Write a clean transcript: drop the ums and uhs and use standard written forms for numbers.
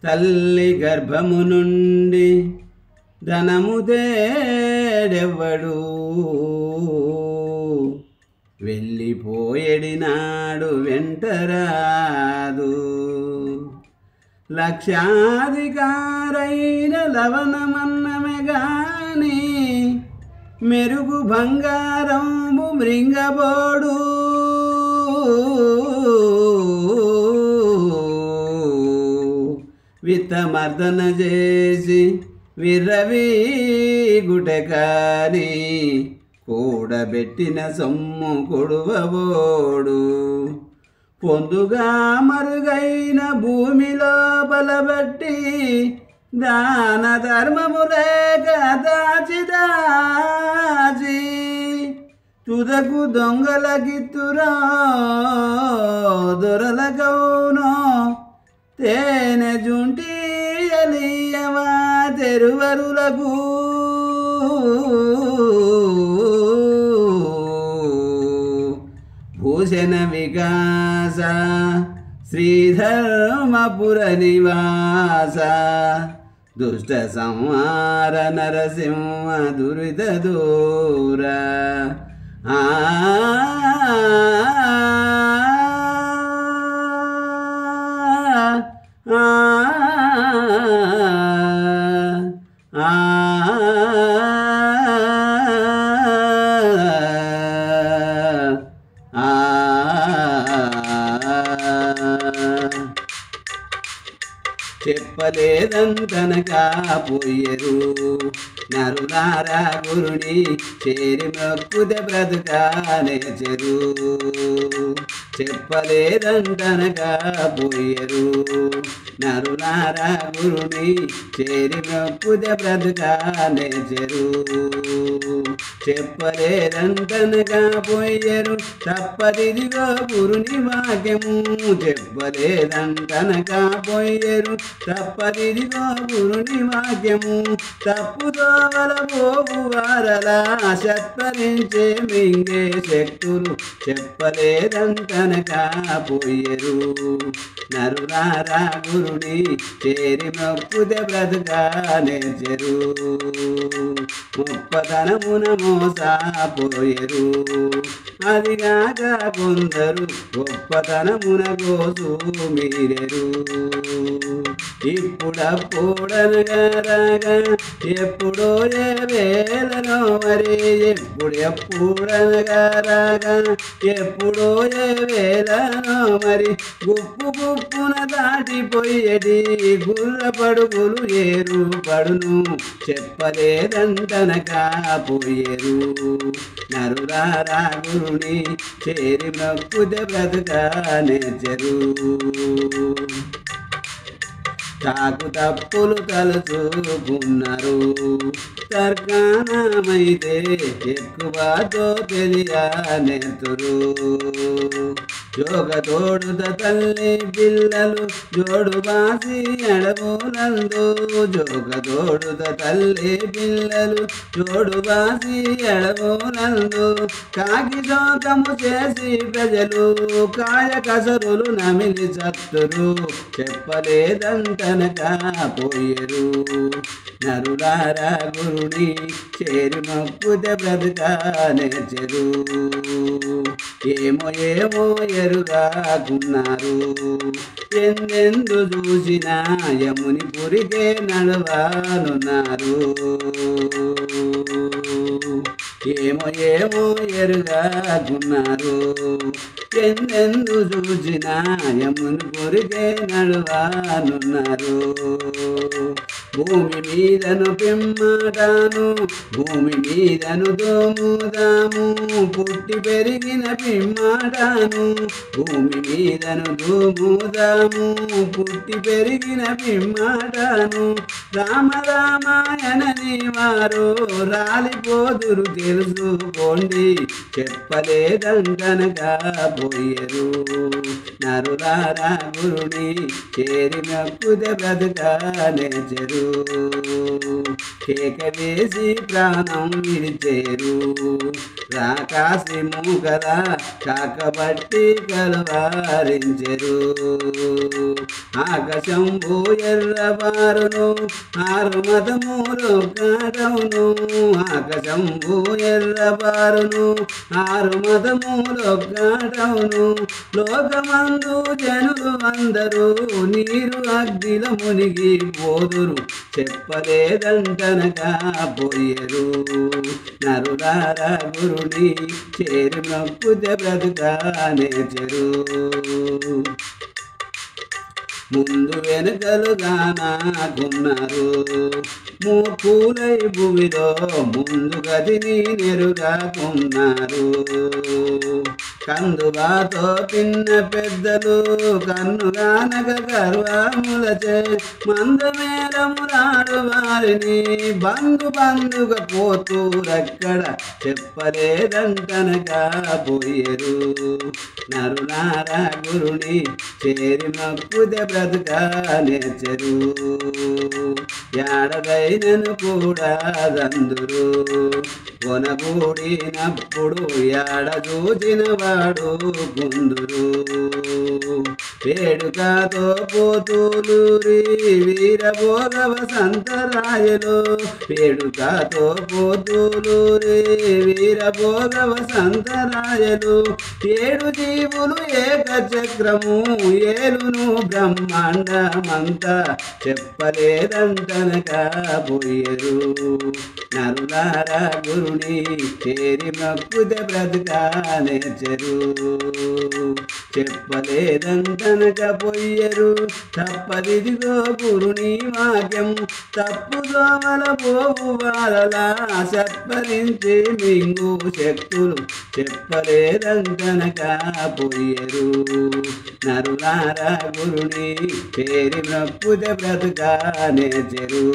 తల్లి గర్భము నుండి ధనము తేడెవ్వడు వెళ్ళిపోయేడినాడు వెంటరాదు లక్షాధికారైన లవణమన్నమే గాని మెరుగు బంగారంబు మృంగబోడు విత్తమర్దన చేసి విర్రవీగుటె కాని కూడబెట్టిన సొమ్ము కొడువబోడు పొందుగా మరుగైన భూమి లోపలబట్టి దాన ధర్మము లేక దాచి దాచి తుదకు దొంగలకిత్తురా దొరలకౌనో తేనె జుంటి ఎలియవా తెరువరులకు భూషణ వికాస శ్రీధర్మపుర నివాస దుష్ట సంహార నరసింహ దురిత దూర ఆ చెప్పలేదంతనగా పోయరు నరులారా గురుని చేరి మొక్కుతే బ్రతుకానేచరు చెప్పలేదంతనగా పోయరు నరులారా గురుని చేరి మొక్కుతే బ్రతుకానేచరు చెప్పలేదంతనగా పోయరు తప్పదిదిగో గురుని వాక్యము చెప్పలేదంతనగా పోయరు తప్పదిదిగో గురుని వాక్యము తప్పుతో వలబోగు వారలా సత్పరించే మింగే శక్తులు చెప్పలేదంతనగా పోయరు నరులారా గురుని చేరి మొక్కుతే బ్రతుకానేచరు ముప్పతనమున మోసపోయరు అదిగాక కొందరు గొప్పతనమున గోసు మీరెరు ఇప్పుడప్పుడనగా రాగా ఎప్పుడో ఏ వేళనో మరి ఎప్పుడనగా రాగా ఎప్పుడో ఏ వేళనో మరి గుప్పు గుప్పున దాటిపోయేది గుర్ర పడుగులు ఏరు పడును చెప్పలేదంటనగా పోయేరు నరులారా గురుని చేరి మొక్కుతే బ్రతుకానేచరు తాకు తప్పులు తలుచుకున్నారు తర్కాణమైతే ఎక్కువతో తెలియనేతురు జోగ తోడుత తల్లి పిల్లలు జోడు బాసి ఎడబోలందు జోగ తోడుత తల్లి పిల్లలు జోడు బాసి ఎడబోలందు కాకి జోకము చేసి ప్రజలు కాయ కసరులు నమిలి చత్తురు చెప్పలేదంటనగా పోయరు నరులారా గురుని చేరి మొక్కుతే బ్రతుకానేచరు ఏమో ఏమో ఎరుగాకున్నారు ఎందెందు చూసినా యముని పురికే నడవానున్నారు ఏమో ఏమో ఎరుగాకున్నారు ఎందెందు చూసినా యముని పురికే నడవానున్నారు భూమి మీదను పిమ్మటాను భూమి మీదను దోముదాము పుట్టి పెరిగిన పిమ్మటాను భూమి మీదను దోముదాము పుట్టి పెరిగిన పిమ్మటాను రామ రామాయణని వారు రాలిపోదురు తెలుసుకోండి చెప్పలేదంటనగా పోయరు. నరులారా గురుని చేరి మొక్కుతే బ్రతుకనేచరు. కేక వేసి ప్రాణం విడిచేరు. రాకాసి మూగల కాకబట్టి కలవారించెరు. ఆకాశంబు ఎర్రబారును ఆరు మతములు కాటవును. ఆకాశంబు ఎర్రబారును ఆరు మతములు కాటవును. లోకమందు జనులు అందరూ నీరు అగ్నిలో మునిగి పోదురు చెప్పలేదంటనగా పోయరు. నరులారా గురుని చేరి మొక్కుతే బ్రతుకనేచరు. ముందు వెనుకలుగానాకున్నారు మూర్ఖులై భూమిలో ముందు గదిని నెరుగాకున్నారు. కందువాతో పిన్న పెద్దలు కన్నుగానక గర్వములచే మందమేరములాడు వారిని బంధుగా పోతూరక్కడ చెప్పలేదంటనగా పోయరు. నరులారా గురుని చేరి మొక్కుతే బ్రతుకనేచరు. ఏడదైనను కూడా రందురు కొనగూడినప్పుడు ఏడ చూచిన వాడు గుందురు. వేడుకతో పోతులూరి వీరభోగవ సంతరాయలు. వేడుకతో పోతులూరి వీరభోగవ సంతరాయలు. ఏడు జీవులు ఏకచక్రము ఏలును బ్రహ్మాండమంతా చెప్పలేదంటనగా పోయరు. నరులారా గురుని చేరి మొక్కుతే బ్రతుకనేచరు. చెప్పలేదంటనగా పోయరు. తప్పదిదిగో గురుని వాక్యం తప్పుదోమల పోవు వారలా సత్పరించి మింగు శక్తులు చెప్పలేదంటనగా పోయరు. నరులారా గురుని చేరి మొక్కుతే బ్రతుకనేచరు.